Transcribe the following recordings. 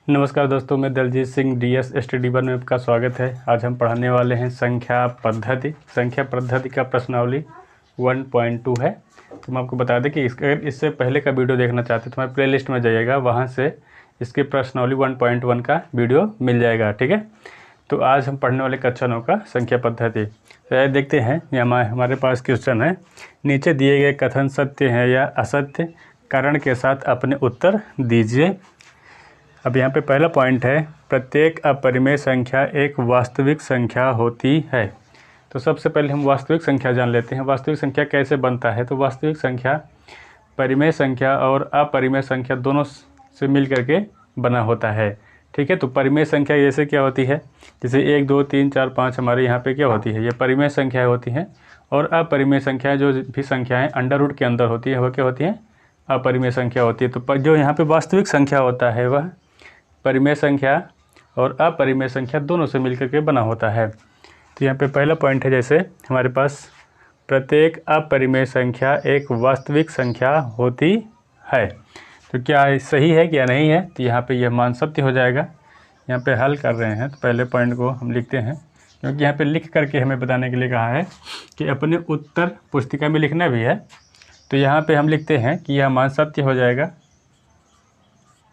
नमस्कार दोस्तों, मैं Daljeet Singh DS study one में आपका स्वागत है। आज हम पढ़ाने वाले हैं संख्या पद्धति का प्रश्नावली 1.2 है। तो मैं आपको बता दें कि इससे पहले का वीडियो देखना चाहते हैं तो हमारे प्लेलिस्ट में जाइएगा, वहाँ से इसकी प्रश्नावली 1.1 का वीडियो मिल जाएगा। ठीक है, तो आज हम पढ़ने वाले कक्षा 9 का संख्या पद्धति। तो देखते हैं, हमारे पास क्वेश्चन है, नीचे दिए गए कथन सत्य है या असत्य, कारण के साथ अपने उत्तर दीजिए। अब यहाँ पे पहला पॉइंट है, प्रत्येक अपरिमेय संख्या एक वास्तविक संख्या होती है। तो सबसे पहले हम वास्तविक संख्या जान लेते हैं। वास्तविक संख्या कैसे बनता है? तो वास्तविक संख्या परिमेय संख्या और अपरिमेय संख्या दोनों से मिल करके बना होता है। ठीक है, तो परिमेय संख्या जैसे क्या होती है, जैसे 1 2 3 4 5 हमारे यहाँ पे क्या होती है, ये परिमेय संख्याएँ होती हैं। और अपरिमेय संख्याएँ जो भी संख्याएँ अंडर रूट के अंदर होती है, वह क्या होती हैं, अपरिमेय संख्या होती है। तो जो यहाँ पे वास्तविक संख्या होता है वह परिमेय संख्या और अपरिमेय संख्या दोनों से मिलकर के बना होता है। तो यहाँ पे पहला पॉइंट है, जैसे हमारे पास प्रत्येक अपरिमेय संख्या एक वास्तविक संख्या होती है। तो क्या सही है क्या नहीं है? तो यहाँ पे यह मान सत्य हो जाएगा। यहाँ पे हल कर रहे हैं तो पहले पॉइंट को हम लिखते हैं, क्योंकि यहाँ पे लिख करके हमें बताने के लिए कहा है कि अपने उत्तर पुस्तिका में लिखना भी है। तो यहाँ पे हम लिखते हैं कि यह मान सत्य हो जाएगा।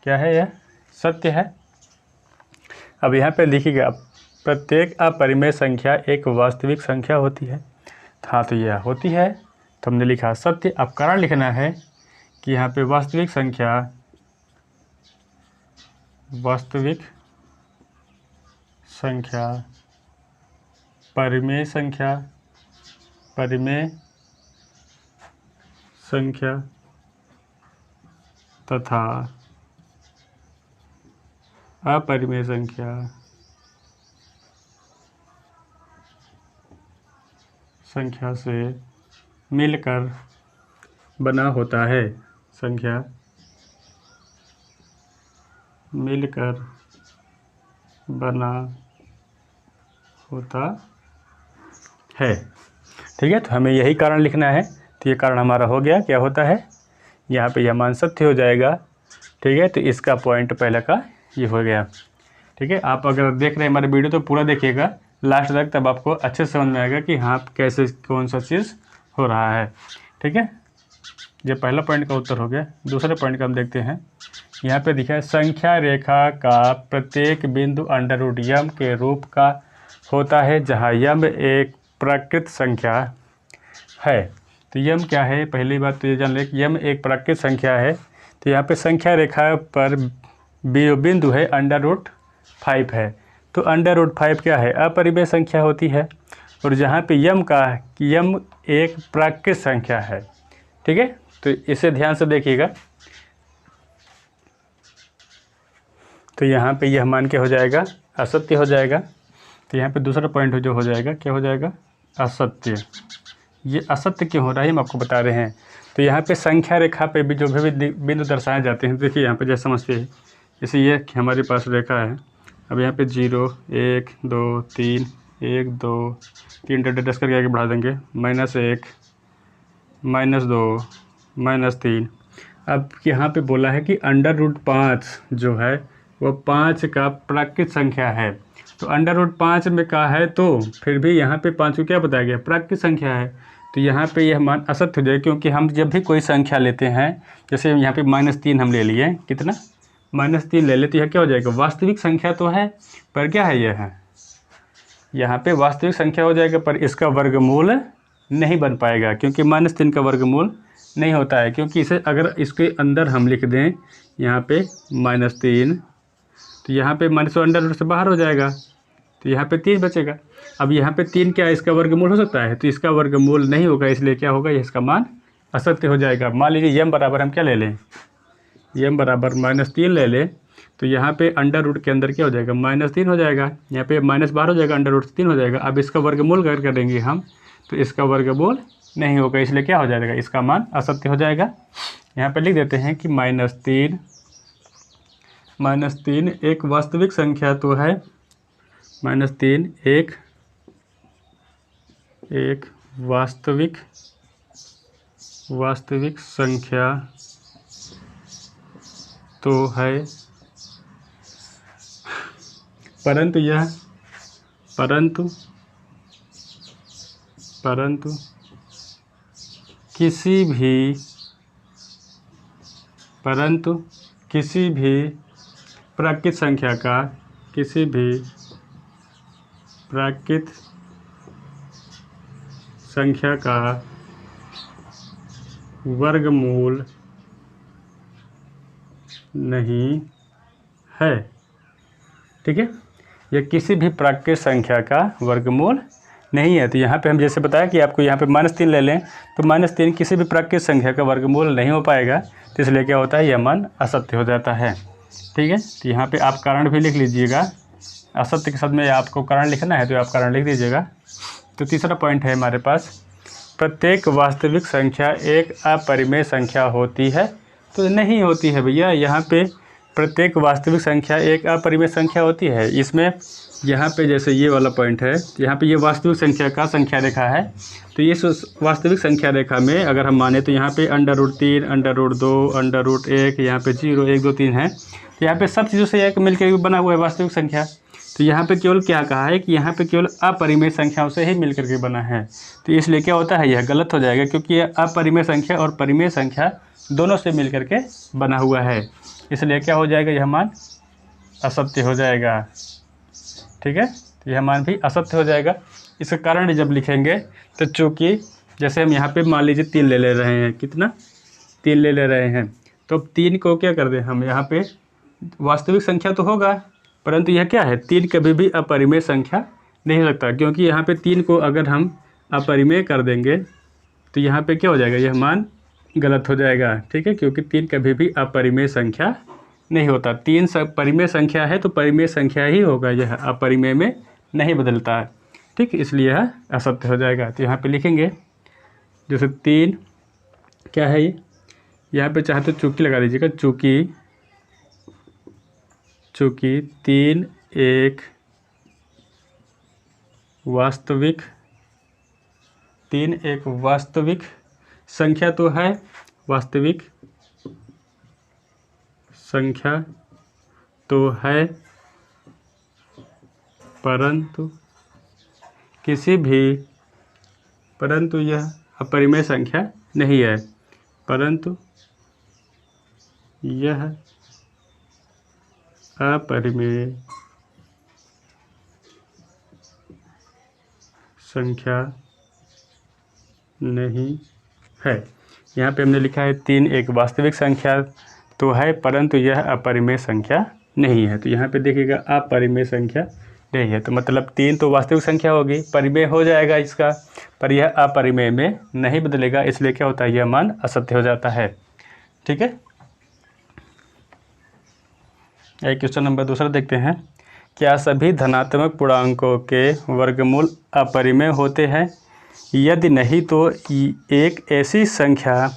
क्या है यह? सत्य है। अब यहाँ पे लिखिएगा, प्रत्येक अपरिमेय संख्या एक वास्तविक संख्या होती है। हाँ, तो यह होती है, तो हमने लिखा सत्य। अब कारण लिखना है कि यहाँ पे वास्तविक संख्या परिमेय संख्या तथा अपरिमेय संख्या से मिलकर बना होता है। मिलकर बना होता है। ठीक है, तो हमें यही कारण लिखना है। तो ये कारण हमारा हो गया। क्या होता है? यहाँ पे यह मान सत्य हो जाएगा। ठीक है, तो इसका पॉइंट पहले का ये हो गया। ठीक है, आप अगर देख रहे हैं हमारे वीडियो तो पूरा देखिएगा लास्ट तक, तब आपको अच्छे से समझ में आएगा कि हाँ कैसे कौन सा चीज़ हो रहा है। ठीक है, ये पहला पॉइंट का उत्तर हो गया। दूसरे पॉइंट का हम देखते हैं। यहाँ पे दिखा है, संख्या रेखा का प्रत्येक बिंदु अंडर रूट यम के रूप का होता है, जहाँ यम एक प्राकृत संख्या है। तो यम क्या है? पहली बात तो ये जान लें कि यम एक प्राकृत संख्या है। तो यहाँ पे संख्या रेखा पर बिंदु है अंडर रूट 5 है। तो अंडर रूट 5 क्या है? अपरिमेय संख्या होती है। और जहाँ पे यम एक प्राकृत संख्या है। ठीक है, तो इसे ध्यान से देखिएगा। तो यहाँ पे यह मान के हो जाएगा, असत्य हो जाएगा। तो यहाँ पे दूसरा पॉइंट जो हो जाएगा, क्या हो जाएगा? असत्य। ये असत्य क्यों हो रहा है हम आपको बता रहे हैं। तो यहाँ पे संख्या रेखा पे भी जो भी बिंदु दर्शाए जाते हैं, देखिए यहाँ पे जैसे समझते हैं, जैसे ये हमारे पास रेखा है। अब यहाँ पे 0 1 2 3 1 2 3 10 करके आगे बढ़ा देंगे, -1 -2 -3। अब यहाँ पे बोला है कि अंडर रूट 5 जो है वो 5 का प्राकृत संख्या है। तो अंडर रूट 5 में का है, तो फिर भी यहाँ पे 5 को क्या बताया गया? प्राकृत संख्या है। तो यहाँ पे यह मान असत्य हो जाए, क्योंकि हम जब भी कोई संख्या लेते हैं, जैसे यहाँ पे -3 हम ले लिए, कितना? -3 ले लेते हैं, क्या हो जाएगा? वास्तविक संख्या तो है, पर क्या है? यह है यहाँ पे वास्तविक संख्या हो जाएगा, पर इसका वर्गमूल नहीं बन पाएगा, क्योंकि -3 का वर्गमूल नहीं होता है। क्योंकि इसे अगर इसके अंदर हम लिख दें यहाँ पे -3, तो यहाँ पे माइनस अंडर रूट से बाहर हो जाएगा, तो यहाँ पे 3 बचेगा। अब यहाँ पे 3 क्या इसका वर्गमूल हो सकता है? तो इसका वर्गमूल नहीं होगा, इसलिए क्या होगा? इसका मान असत्य हो जाएगा। मान लीजिए यम बराबर हम क्या ले लें, यम बराबर -3 ले लें, तो यहाँ पे अंडर रूट के अंदर क्या हो जाएगा? -3 हो जाएगा। यहाँ पे माइनस बाहर हो जाएगा, अंडर रूट 3 हो जाएगा। अब इसका वर्गमूल कर करेंगे हम, तो इसका वर्गमूल नहीं होगा, इसलिए क्या हो जाएगा? इसका मान असत्य हो जाएगा। यहाँ पे लिख देते हैं कि -3 एक वास्तविक संख्या तो है। -3 एक वास्तविक संख्या तो है, परंतु यह परंतु किसी भी प्राकृत संख्या का वर्गमूल नहीं है। ठीक है, यह किसी भी प्राकृत संख्या का वर्गमूल नहीं है। तो यहाँ पे हम जैसे बताया कि आपको यहाँ पे -3 ले लें तो -3 किसी भी प्राकृत संख्या का वर्गमूल नहीं हो पाएगा, तो इसलिए क्या होता है, यह मान असत्य हो जाता है। ठीक है, तो यहाँ पे आप कारण भी लिख लीजिएगा, असत्य के साथ में आपको कारण लिखना है तो आप कारण लिख दीजिएगा। तो तीसरा पॉइंट है हमारे पास, प्रत्येक वास्तविक संख्या एक अपरिमेय संख्या होती है। तो नहीं होती है भैया, यहाँ पे प्रत्येक वास्तविक संख्या एक अपरिमेय संख्या होती है। इसमें यहाँ पे जैसे ये वाला पॉइंट है, यहाँ पे ये वास्तविक संख्या का संख्या रेखा है, तो ये वास्तविक संख्या रेखा में अगर हम माने तो यहाँ पे √3, √2, √1, यहाँ पे 0, 1, 2, 3 है। तो यहाँ पे सब चीज़ों से एक मिलकर बना हुआ है वास्तविक संख्या। तो यहाँ पे केवल क्या कहा है कि यहाँ पे केवल अपरिमेय संख्याओं से ही मिलकर के बना है। तो इसलिए क्या होता है, यह गलत हो जाएगा, क्योंकि यह अपरिमेय संख्या और परिमेय संख्या दोनों से मिलकर के बना हुआ है। इसलिए क्या हो जाएगा, यह मान असत्य हो जाएगा। ठीक है, तो यह मान भी असत्य हो जाएगा। इसका कारण जब लिखेंगे तो चूँकि जैसे हम यहाँ पे मान लीजिए 3 ले रहे हैं, कितना 3 ले रहे हैं, तो अब 3 को क्या कर दें हम, यहाँ पे वास्तविक संख्या तो होगा, परंतु यह क्या है, 3 कभी भी अपरिमेय संख्या नहीं हो सकता, क्योंकि यहाँ पे 3 को अगर हम अपरिमेय कर देंगे तो यहाँ पे क्या हो जाएगा, यह मान गलत हो जाएगा। ठीक है, क्योंकि 3 कभी भी अपरिमेय संख्या नहीं होता। 3 परिमेय संख्या है तो परिमेय संख्या ही होगा, यह अपरिमेय में नहीं बदलता है। ठीक, इसलिए यह असत्य हो जाएगा। तो यहाँ पे लिखेंगे जैसे 3 क्या है, ये यहाँ पे चाहे तो चूँकि लगा दीजिएगा, चूँकि 3 एक वास्तविक संख्या तो है, वास्तविक संख्या तो है, परंतु यह अपरिमेय संख्या नहीं है, परंतु यह अपरिमेय संख्या नहीं है। यहाँ पे हमने लिखा है 3 एक वास्तविक संख्या तो है, परंतु यह अपरिमेय संख्या नहीं है। तो यहाँ पे देखिएगा अपरिमेय संख्या नहीं है, तो मतलब 3 तो वास्तविक संख्या होगी, परिमेय हो जाएगा इसका, पर यह अपरिमेय में नहीं बदलेगा, इसलिए क्या होता है, यह मान असत्य हो जाता है। ठीक है, एक क्वेश्चन नंबर दूसरा देखते हैं, क्या सभी धनात्मक पूर्णांकों के वर्गमूल अपरिमेय होते हैं? यदि नहीं तो एक ऐसी संख्या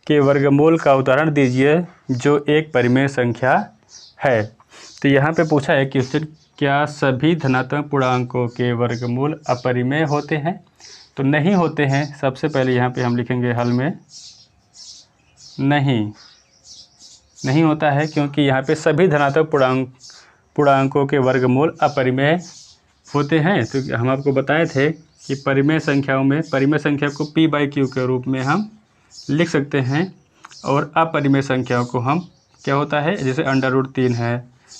के वर्गमूल का उदाहरण दीजिए जो एक परिमेय संख्या है। तो यहाँ पे पूछा है क्वेश्चन, क्या सभी धनात्मक पूर्णांकों के वर्गमूल अपरिमेय होते हैं? तो नहीं होते हैं। सबसे पहले यहाँ पे हम लिखेंगे हल में नहीं होता है, क्योंकि यहाँ पे सभी धनात्मक पूर्णांकों के वर्गमूल अपरिमेय होते हैं। तो हम आपको बताए थे कि परिमेय संख्याओं में परिमेय संख्या को p/q के रूप में हम लिख सकते हैं, और अपरिमेय संख्याओं को हम क्या होता है, जैसे √3 है,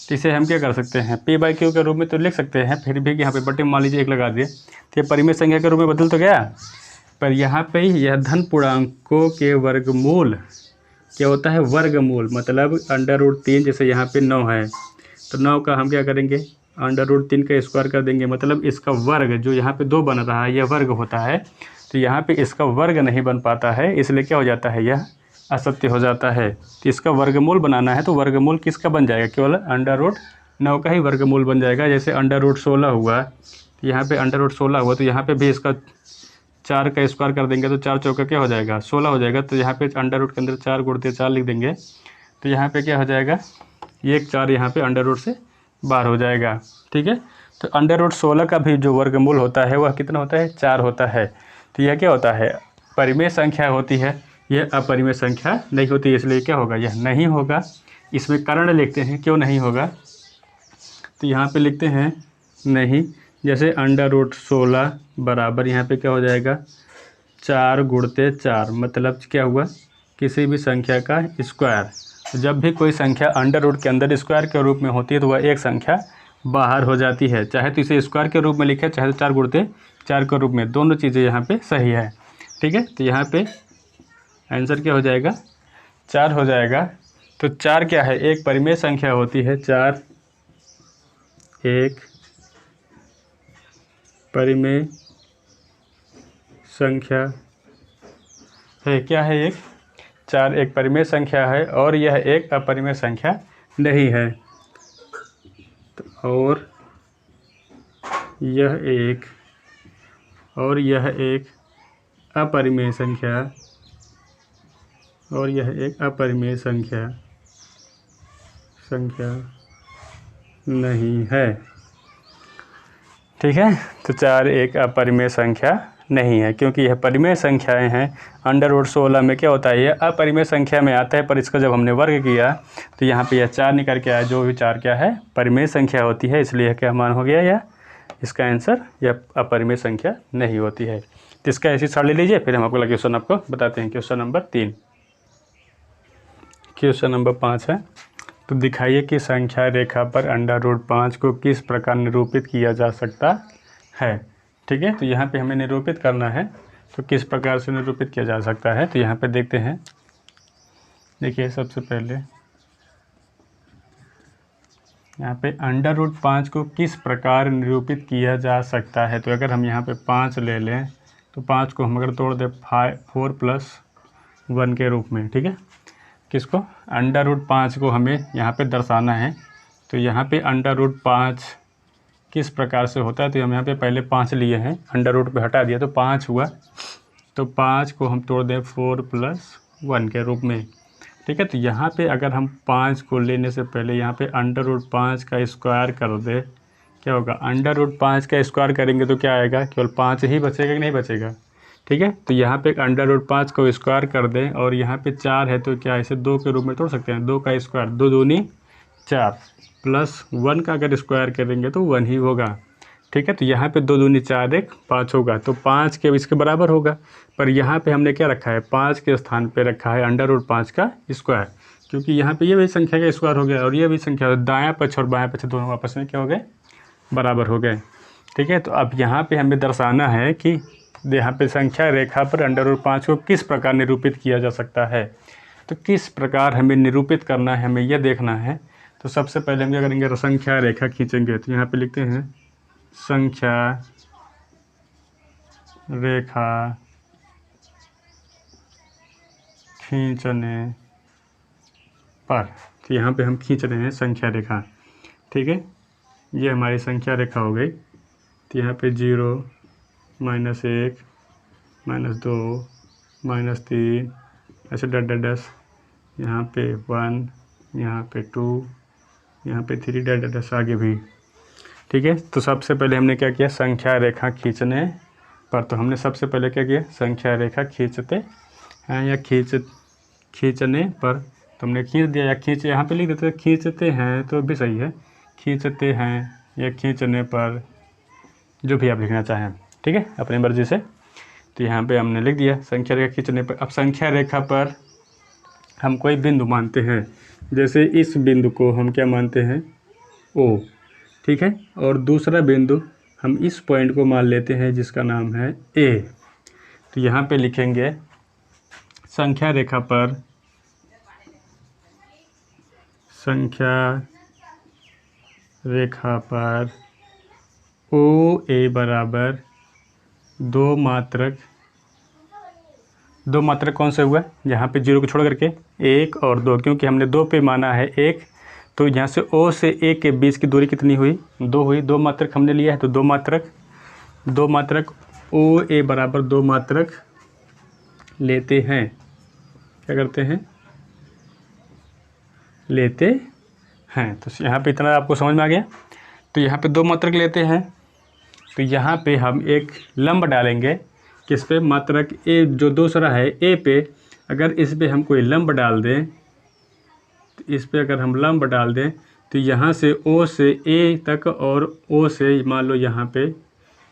तो इसे हम क्या कर सकते हैं, p/q के रूप में तो लिख सकते हैं, फिर भी यहाँ पे बटे मान लीजिए 1 लगा दिए तो ये परिमेय संख्या के रूप में बदल तो गया, पर यहाँ पे यह धन पूर्णांकों के वर्गमूल क्या होता है, वर्गमूल मतलब √3, जैसे यहाँ पे 9 है तो 9 का हम क्या करेंगे, √3 का स्क्वायर कर देंगे, मतलब इसका वर्ग जो यहाँ पे 2 बन रहा है यह वर्ग होता है, तो यहाँ पे इसका वर्ग नहीं बन पाता है, इसलिए क्या हो जाता है, यह असत्य हो जाता है। तो इसका वर्गमूल बनाना है तो वर्गमूल किसका बन जाएगा, केवल √9 का ही वर्गमूल बन जाएगा। जैसे √16 हुआ, तो यहाँ पे √16 हुआ, तो यहाँ पे भी इसका 4 का स्क्वायर कर देंगे तो 4 चौका क्या हो जाएगा, 16 हो जाएगा। तो यहाँ पे √ के अंदर 4 गुणित 4 लिख देंगे, तो यहाँ पे क्या हो जाएगा, ये 4 यहाँ पे √ से बाहर हो जाएगा। ठीक है, तो √16 का भी जो वर्गमूल होता है वह कितना होता है, 4 होता है। तो यह क्या होता है, परिमेय संख्या होती है, यह अपरिमेय संख्या नहीं होती, इसलिए क्या होगा, यह नहीं होगा। इसमें कारण लिखते हैं क्यों नहीं होगा, तो यहाँ पे लिखते हैं नहीं, जैसे √16 बराबर यहाँ पे क्या हो जाएगा 4 गुणते 4, मतलब क्या हुआ किसी भी संख्या का स्क्वायर। जब भी कोई संख्या अंडर रूट के अंदर स्क्वायर के रूप में होती है तो वह एक संख्या बाहर हो जाती है, चाहे तो इसे स्क्वायर के रूप में लिखे चाहे तो 4 गुणते 4 के रूप में, दोनों चीज़ें यहाँ पे सही है। ठीक है, तो यहाँ पे आंसर क्या हो जाएगा 4 हो जाएगा। तो 4 क्या है, एक परिमेय संख्या होती है, 4 एक परिमेय संख्या है। क्या है, एक 4 एक परिमेय संख्या है और यह एक अपरिमेय संख्या नहीं है। और यह एक अपरिमेय संख्या, और यह एक अपरिमेय संख्या नहीं है। ठीक है, तो 4 एक अपरिमेय संख्या नहीं है, क्योंकि यह परिमेय संख्याएं हैं। √16 में क्या होता है, यह अपरिमेय संख्या में आता है, पर इसका जब हमने वर्ग किया तो यहाँ पे यह 4 निकल के आया, जो भी 4 क्या है परिमेय संख्या होती है, इसलिए क्या मान हो गया यह, इसका आंसर यह अपरिमेय संख्या नहीं होती है। तो इसका ऐसी साड़ ले लीजिए, फिर हम आपको अगला क्वेश्चन आपको बताते हैं। क्वेश्चन नंबर 3, क्वेश्चन नंबर 5 है, तो दिखाइए कि संख्या रेखा पर √5 को किस प्रकार निरूपित किया जा सकता है। ठीक है, तो यहाँ पे हमें निरूपित करना है, तो किस प्रकार से निरूपित किया जा सकता है, तो यहाँ पे देखते हैं। देखिए सबसे पहले यहाँ पे √5 को किस प्रकार निरूपित किया जा सकता है। तो अगर हम यहाँ पे 5 ले लें तो 5 को हम अगर तोड़ दें 4 + 1 के रूप में। ठीक है, किसको, √5 को हमें यहाँ पे दर्शाना है। तो यहाँ पे √5 किस प्रकार से होता है, तो हम यहाँ पे पहले 5 लिए हैं, अंडर रूट पे हटा दिया तो 5 हुआ। तो 5 को हम तोड़ दें 4 + 1 के रूप में। ठीक है, तो यहाँ पे अगर हम 5 को लेने से पहले यहाँ पे √5 का स्क्वायर कर दे, क्या होगा, √5 का स्क्वायर करेंगे तो क्या आएगा, केवल 5 ही बचेगा कि नहीं बचेगा। ठीक है, तो यहाँ पे √5 को स्क्वायर कर दें, और यहाँ पे 4 है तो क्या इसे 2 के रूप में तोड़ सकते हैं, 2 का स्क्वायर 2 दूनी 4 + 1 का अगर स्क्वायर करेंगे तो 1 ही होगा। ठीक है, तो यहाँ पे 2 दूनी 4 1 5 होगा, तो 5 के इसके बराबर होगा। पर यहाँ पे हमने क्या रखा है, 5 के स्थान पे रखा है √5 का स्क्वायर, क्योंकि यहाँ पे ये भी संख्या का स्क्वायर हो गया और ये भी संख्या, दायां पक्ष और बायां पक्ष दोनों आपस में क्या हो गए, बराबर हो गए। ठीक है, तो अब यहाँ पे हमें दर्शाना है कि यहाँ पे संख्या रेखा पर √5 को किस प्रकार निरूपित किया जा सकता है। तो किस प्रकार हमें निरूपित करना है, हमें यह देखना है। तो सबसे पहले हम क्या करेंगे, संख्या रेखा खींचेंगे। तो यहाँ पे लिखते हैं संख्या रेखा खींचने पर, तो यहाँ पे हम खींच रहे हैं संख्या रेखा। ठीक है, ये हमारी संख्या रेखा हो गई। तो यहाँ पे 0 -1 -2 -3 ऐसे डैश, यहाँ पे 1, यहाँ पे 2, यहाँ पे 3 डैश आगे भी। ठीक है, तो सबसे पहले हमने क्या किया, संख्या रेखा खींचने पर, तो हमने सबसे पहले क्या किया, संख्या रेखा खींचते हैं या खींचने पर, तो हमने खींच दिया या खींचे, यहाँ पे लिख देते हैं खींचते हैं तो भी सही है, खींचते हैं या खींचने पर, जो भी आप लिखना चाहें। ठीक है, अपनी मर्ज़ी से। तो यहाँ पे हमने लिख दिया संख्या रेखा खींचने पर। अब संख्या रेखा पर हम कोई बिंदु मानते हैं, जैसे इस बिंदु को हम क्या मानते हैं, O। ठीक है, और दूसरा बिंदु हम इस पॉइंट को मान लेते हैं जिसका नाम है A। तो यहाँ पे लिखेंगे संख्या रेखा पर, संख्या रेखा पर OA बराबर 2 मात्रक कौन से हुआ, यहाँ पे 0 को छोड़ करके 1 और 2, क्योंकि हमने 2 पे माना है 1, तो यहाँ से O से A के बीच की दूरी कितनी हुई, 2 हुई। 2 मात्रक हमने लिया है, तो 2 मात्रक OA बराबर 2 मात्रक लेते हैं। क्या करते हैं, लेते हैं। तो यहाँ पे इतना आपको समझ में आ गया। तो यहाँ पे 2 मात्रक लेते हैं, तो यहाँ पे हम एक लंब डालेंगे, किस पे, मात्रक A जो दूसरा है A पे। अगर इस पे हम कोई लंब डाल दें, तो इस पे अगर हम लंब डाल दें तो यहाँ से ओ से ए तक और ओ से मान लो यहाँ पे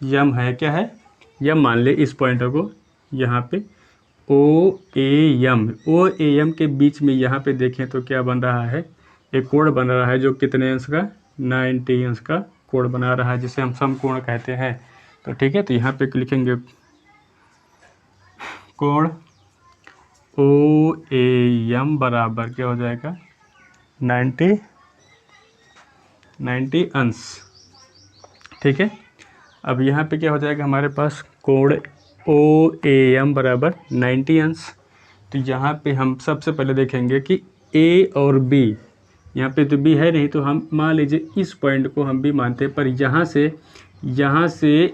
यम है, क्या है यम, मान ले इस पॉइंटर को यहाँ पे ओ ए एम के बीच में यहाँ पे देखें तो क्या बन रहा है, एक कोण बन रहा है जो कितने अंश का, 90 अंश का कोण बना रहा है, जिसे हम समकोण कहते हैं। तो ठीक है, तो यहाँ पे लिखेंगे कोण ओ ए एम बराबर क्या हो जाएगा 90 अंश। ठीक है, अब यहाँ पे क्या हो जाएगा हमारे पास कोण ओ ए एम बराबर 90 अंश। तो यहाँ पे हम सबसे पहले देखेंगे कि ए और बी, यहाँ पे तो बी है नहीं तो हम मान लीजिए इस पॉइंट को हम भी मानते हैं, पर यहाँ से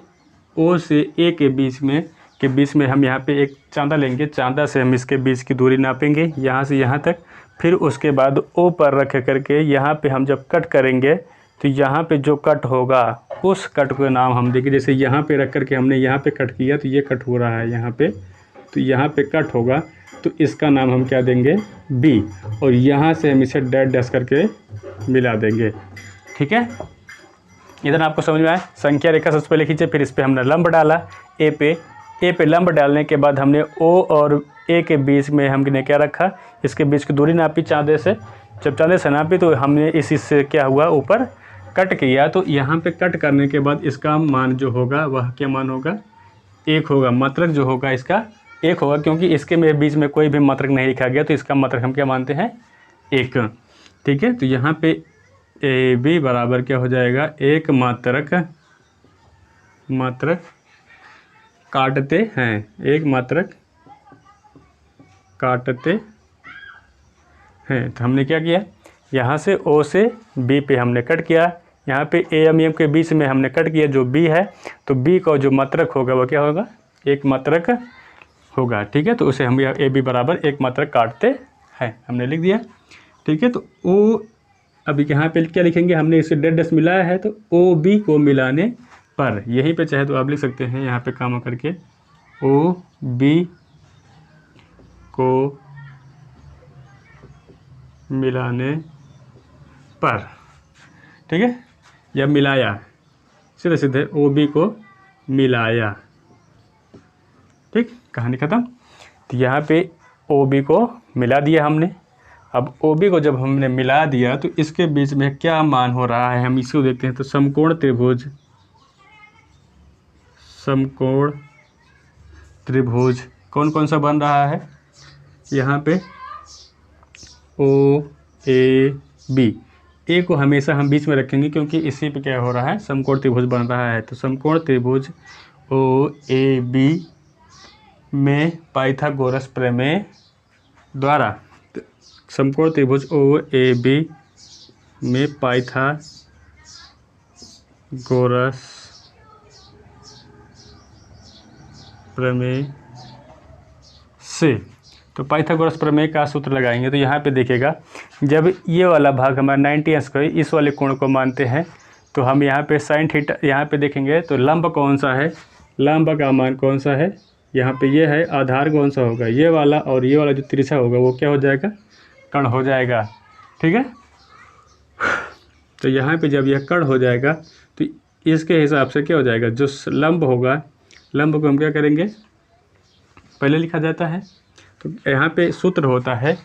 ओ से ए के बीच में हम यहाँ पे एक चांदा लेंगे, चांदा से हम इसके बीच की दूरी नापेंगे यहाँ से यहाँ तक, फिर उसके बाद ओ पर रख करके यहाँ पे हम जब कट करेंगे तो यहाँ पे जो कट होगा उस कट का नाम हम देंगे, जैसे यहाँ पे रख करके हमने यहाँ पे कट किया तो ये कट हो रहा है यहाँ पे, तो यहाँ पे कट होगा तो इसका नाम हम क्या देंगे बी, और यहाँ से हम इसे डैश डैश करके मिला देंगे। ठीक है, इधर आपको समझ में आया। संख्या रेखा सबसे पहले खींचे, फिर इस पर हमने लंब डाला ए पे लंब डालने के बाद हमने ओ और ए के बीच में हमने क्या रखा, इसके बीच की दूरी नापी चांदे से, जब चांदे से नापी तो हमने इसी से क्या हुआ ऊपर कट किया, तो यहाँ पे कट करने के बाद इसका मान जो होगा वह क्या मान होगा 1 होगा, मात्रक जो होगा इसका 1 होगा, क्योंकि इसके में बीच में कोई भी मात्रक नहीं लिखा गया तो इसका मात्रक हम क्या मानते हैं 1। ठीक है, तो यहाँ पे ए बी बराबर क्या हो जाएगा, एक मात्रक काटते हैं, एक मात्रक काटते हैं। तो हमने क्या किया, यहाँ से ओ से बी पे हमने कट किया, यहाँ पे ए एम के बीच में हमने कट किया जो बी है, तो बी का जो मात्रक होगा वह क्या होगा, एक मात्रक होगा। ठीक है, तो उसे हम ए बी बराबर एक मात्रक काटते हैं हमने लिख दिया। ठीक है, तो ओ अभी यहाँ पे क्या लिखेंगे, हमने इसे डैश डैश मिलाया है तो ओ बी को मिलाने पर, यहीं पे चाहे तो आप लिख सकते हैं यहाँ पे काम करके ओ बी को मिलाने पर। ठीक है, या मिलाया, सीधे सीधे ओ बी को मिलाया। ठीक, कहानी ख़त्म। तो यहाँ पे ओ बी को मिला दिया हमने। अब ओ बी को जब हमने मिला दिया तो इसके बीच में क्या मान हो रहा है हम इसको देखते हैं। तो समकोण त्रिभुज कौन कौन सा बन रहा है, यहाँ पे ओ ए बी, ए को हमेशा हम बीच में रखेंगे क्योंकि इसी पे क्या हो रहा है, समकोण त्रिभुज बन रहा है। तो समकोण त्रिभुज ओ ए बी में पाइथागोरस प्रमेय द्वारा, समकोण त्रिभुज ओ ए बी में पाइथागोरस प्रमेय से, तो पाइथागोरस प्रमेय का सूत्र लगाएंगे। तो यहाँ पे देखिएगा, जब ये वाला भाग हमारा 90 अंश का इस वाले कोण को मानते हैं तो हम यहाँ पे साइन थीटा यहाँ पे देखेंगे तो लंब कौन सा है, लंब का मान कौन सा है, यहाँ पे ये है, आधार कौन सा होगा ये वाला, और ये वाला जो तिरछा होगा वो क्या हो जाएगा, कर्ण हो जाएगा। ठीक है, तो यहाँ पे जब यह कर्ण हो जाएगा तो इसके हिसाब से क्या हो जाएगा, जो लंब होगा, लंब को हम क्या करेंगे, पहले लिखा जाता है। तो यहाँ पे सूत्र होता है,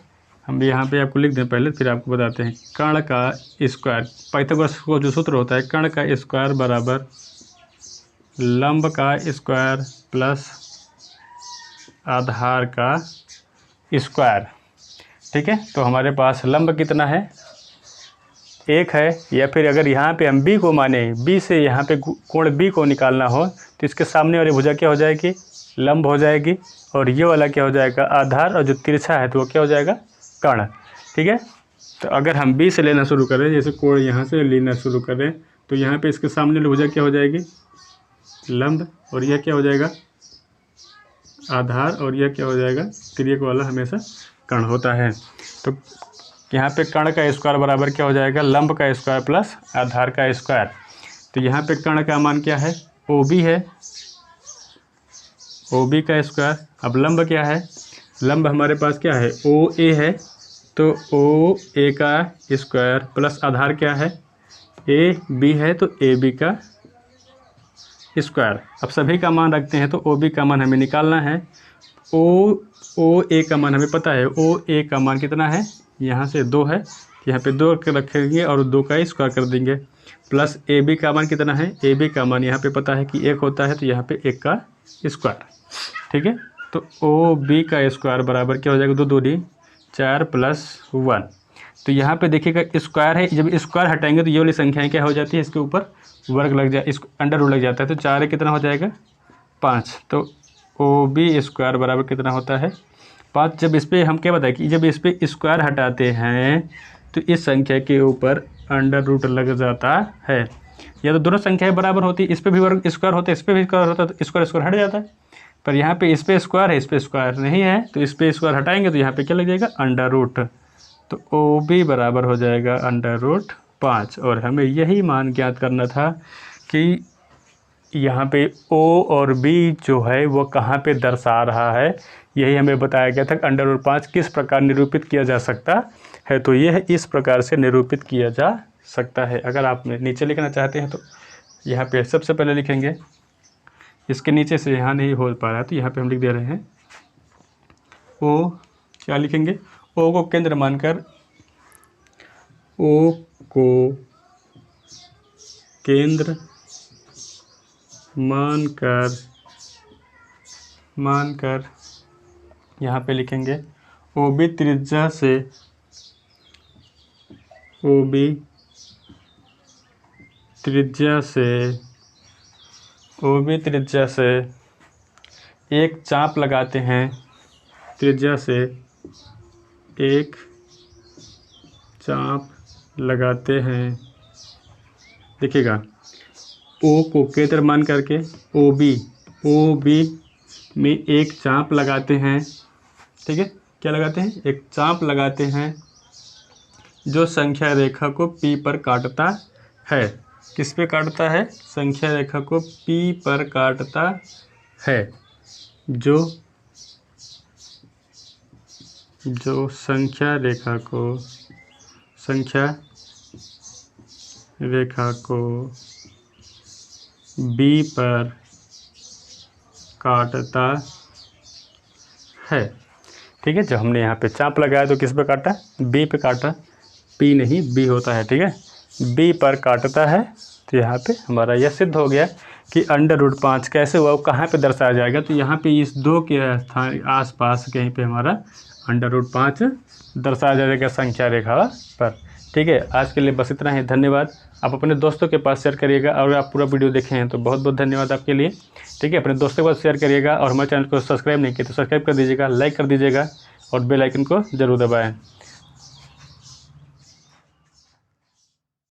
हम यहाँ पे आपको लिख दें पहले फिर आपको बताते हैं। कर्ण का स्क्वायर, पाइथागोरस को जो सूत्र होता है, कर्ण का स्क्वायर बराबर लंब का स्क्वायर प्लस आधार का स्क्वायर। ठीक है, तो हमारे पास लंब कितना है, 1 है, या फिर अगर यहाँ पे हम b को माने, b से यहाँ पे कोण b को निकालना हो तो इसके सामने वाली भुजा क्या हो जाएगी, लंब हो जाएगी, और ये वाला क्या हो जाएगा, आधार, और जो तिरछा है तो वो क्या हो जाएगा, कर्ण। ठीक है, तो अगर हम b से लेना शुरू करें, जैसे कोण यहाँ से लेना शुरू करें तो यहाँ पे इसके सामने वाली भुजा क्या हो जाएगी, लंब, और यह क्या हो जाएगा, आधार, और यह क्या हो जाएगा, तिर्यक वाला हमेशा कर्ण होता है। तो यहाँ पे कर्ण का स्क्वायर बराबर क्या हो जाएगा, लंब का स्क्वायर प्लस आधार का स्क्वायर। तो यहाँ पे कर्ण का मान क्या है, ओ बी है, ओ बी का स्क्वायर। अब लंब क्या है, लंब हमारे पास क्या है, ओ ए है, तो ओ ए का स्क्वायर प्लस आधार क्या है ए बी है तो ए बी का स्क्वायर। अब सभी का मान रखते हैं तो ओ बी का मान हमें निकालना है। ओ ए का मान हमें पता है, ओ ए का मान कितना है, यहाँ से 2 है, यहाँ पे 2 के रखेंगे और 2 का स्क्वायर कर देंगे। प्लस ए बी का मान कितना है, ए बी का मान यहाँ पे पता है कि 1 होता है तो यहाँ पे 1 का स्क्वायर। ठीक है, तो ओ बी का स्क्वायर बराबर क्या हो जाएगा, 2 दूनी 4 प्लस 1। तो यहाँ पे देखिएगा स्क्वायर है, जब स्क्वायर हटाएंगे तो ये वाली संख्याएँ क्या हो जाती है, इसके ऊपर वर्ग लग जाए, इस अंडर रूट लग जाता है। तो 4 कितना हो जाएगा 5। तो ओ बी स्क्वायर बराबर कितना होता है 5। जब इस पर हम क्या बताएं कि जब इस पर स्क्वायर हटाते हैं तो इस संख्या के ऊपर अंडर रूट लग जाता है। या तो दोनों संख्याएं बराबर होती है, इस पर भी वर्ग स्क्वायर होता है, इस पर भी स्क्वायर होता है, तो स्क्वायर हट जाता है। पर यहाँ पे इस पर स्क्वायर है, इस पर स्क्वायर नहीं है, तो इस पर स्क्वायर हटाएंगे तो यहाँ पे क्या लग जाएगा अंडर रूट। तो ओ बी बराबर हो जाएगा अंडर रूट 5। और हमें यही मान ज्ञात करना था कि यहाँ पे ओ और बी जो है वो कहाँ पे दर्शा रहा है, यही हमें बताया गया था। अंडर रूट 5 किस प्रकार निरूपित किया जा सकता है, तो यह इस प्रकार से निरूपित किया जा सकता है। अगर आप नीचे लिखना चाहते हैं तो यहाँ पे सबसे पहले लिखेंगे, इसके नीचे से यहाँ नहीं हो पा रहा है तो यहाँ पे हम लिख दे रहे हैं ओ, क्या लिखेंगे, ओ को केंद्र मानकर, ओ को केंद्र मानकर यहाँ पे लिखेंगे ओ बी त्रिज्या से, ओ बी त्रिज्या से एक चाप लगाते हैं, त्रिज्या से एक चाप लगाते हैं। देखिएगा ओ को केंद्र मान करके ओ बी में एक चाप लगाते हैं। ठीक है, क्या लगाते हैं, एक चाप लगाते हैं जो संख्या रेखा को P पर काटता है। किस पे काटता है, संख्या रेखा को P पर काटता है, जो संख्या रेखा को B पर काटता है। ठीक है, जब हमने यहाँ पे चाप लगाया तो किस पे काटा, B पे काटा, P नहीं B होता है। ठीक है, B पर काटता है। तो यहाँ पे हमारा यह सिद्ध हो गया कि अंडर रूट 5 कैसे हुआ, वो कहाँ पे दर्शाया जाएगा, तो यहाँ पे इस 2 के स्थान आसपास कहीं पे हमारा अंडर रूट 5 दर्शाया जाएगा संख्या रेखा पर। ठीक है, आज के लिए बस इतना ही, धन्यवाद। आप अपने दोस्तों के पास शेयर करिएगा, और आप पूरा वीडियो देखे हैं तो बहुत बहुत धन्यवाद आपके लिए। ठीक है, अपने दोस्तों के पास शेयर करिएगा, और हमारे चैनल को सब्सक्राइब नहीं किया तो सब्सक्राइब कर दीजिएगा, लाइक कर दीजिएगा और बेल आइकन को जरूर दबाएं।